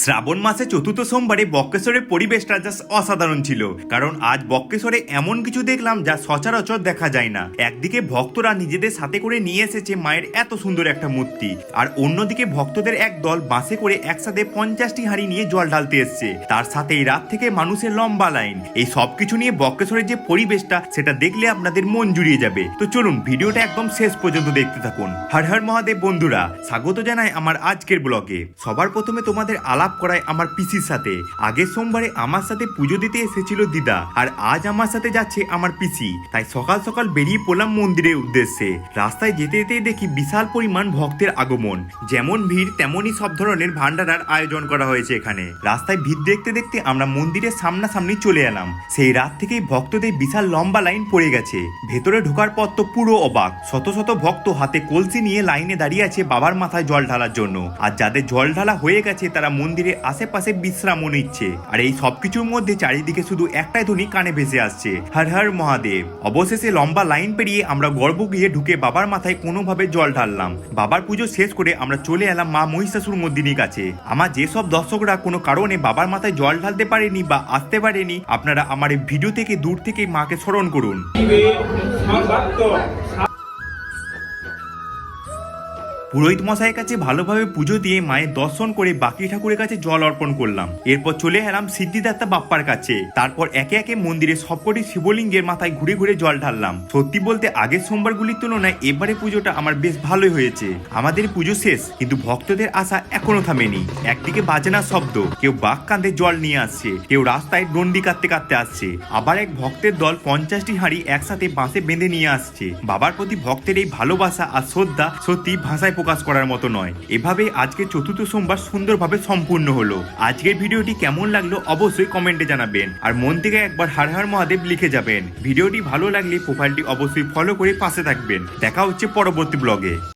শ্রাবণ মাসে চতুর্থ সোমবারে বক্রেশ্বরের পরিবেশটা জাস্ট অসাধারণ ছিল। কারণ আজ বক্রেশ্বরে এমন কিছু দেখলাম যা সচরাচর দেখা যায় না। একদিকে ভক্তরা নিজেদের সাথে করে নিয়ে এসেছে মায়ের এত সুন্দর একটা মূর্তি, আর অন্যদিকে ভক্তদের এক দল বাসে করে একসাথে 50টি হাঁড়ি নিয়ে জল ঢালতে এসছে। তার সাথে এই রাত থেকে মানুষের লম্বা লাইন। এই সবকিছু নিয়ে বক্রেশ্বরের যে পরিবেশটা সেটা দেখলে আপনাদের মন জুড়িয়ে যাবে। তো চলুন ভিডিওটা একদম শেষ পর্যন্ত দেখতে থাকুন। হর হর মহাদেব বন্ধুরা, স্বাগত জানাই আমার আজকের ব্লগে। সবার প্রথমে তোমাদের আলাপ করায় আমার পিসির সাথে। আগের সোমবারে আমার সাথে পুজো দিতে এসেছিল দিদা, আর আজ আমার সাথে যাচ্ছে আমার পিসি। তাই সকাল সকাল বেরিয়ে পড়লাম মন্দিরের উদ্দেশ্যে। রাস্তায় যেতে যেতেই দেখি বিশাল পরিমাণ ভক্তের আগমন। যেমন ভিড় তেমনই সব ধরনের ভান্ডারার আয়োজন করা হয়েছে এখানে। রাস্তায় ভিড় দেখতে দেখতে আমরা মন্দিরের সামনাসামনি চলে এলাম। সেই রাত থেকেই ভক্তদের বিশাল লম্বা লাইন পড়ে গেছে। ভেতরে ঢোকার পর তো পুরো অবাক। শত শত ভক্ত হাতে কলসি নিয়ে লাইনে দাঁড়িয়ে আছে বাবার মাথায় জল ঢালার জন্য। আর যাদের জল ঢালা হয়ে গেছে তারা মন্দিরের আশেপাশে বিশ্রামও নিচ্ছে। আর এই সবকিছুর মধ্যে চারিদিকে শুধু একটাই ধ্বনি কানে ভেসে আসছে, হর হর মহাদেব। অবশেষে লম্বা লাইন পেরিয়ে আমরা গর্ভ গিয়ে ঢুকে বাবার মাথায় কোনোভাবে জল ঢাললাম। বাবার পুজো শেষ করে আমরা চলে এলাম মা মহিষাসুর মর্দিনীর কাছে। আমার যেসব দর্শকরা কোনো কারণে বাবার মাথায় জল ঢালতে পারেনি বা আসতে পারেনি, আপনারা আমার এই ভিডিও থেকে দূর থেকে মাকে স্মরণ করুন। পুরোহিত মশাইয়ের কাছে ভালোভাবে পুজো দিয়ে মায়ের দর্শন করে বাকি ঠাকুরের কাছে জল অর্পণ করলাম। এরপর চলে এলাম সিদ্ধিদাতা বাপ্পার কাছে। তারপর একে একে মন্দিরের সবকটি শিবলিঙ্গের মাথায় ঘুরে ঘুরে জল ঢাললাম। সত্যি বলতে আগের সোমবারগুলির তুলনায় এবারে পুজোটা আমার বেশ ভালোই হয়েছে। আমাদের পুজো শেষ, কিন্তু ভক্তদের আশা এখনো থামেনি। একদিকে বাজনা শব্দ, কেউ বাঘ কাঁধে জল নিয়ে আসছে, কেউ রাস্তায় ডন্ডি কাটতে কাটতে আসছে। আবার এক ভক্তের দল 50টি হাঁড়ি একসাথে বাঁশে বেঁধে নিয়ে আসছে। বাবার প্রতি ভক্তের এই ভালোবাসা আর শ্রদ্ধা সত্যি ভাষায় প্রকাশ করার মতো নয়। এভাবে আজকে চতুর্থ সোমবার সুন্দরভাবে সম্পূর্ণ হলো। আজকের ভিডিওটি কেমন লাগলো অবশ্যই কমেন্টে জানাবেন, আর মন থেকে একবার হর হর মহাদেব লিখে যাবেন। ভিডিওটি ভালো লাগলে প্রোফাইলটি অবশ্যই ফলো করে পাশে থাকবেন। দেখা হচ্ছে পরবর্তী ব্লগে।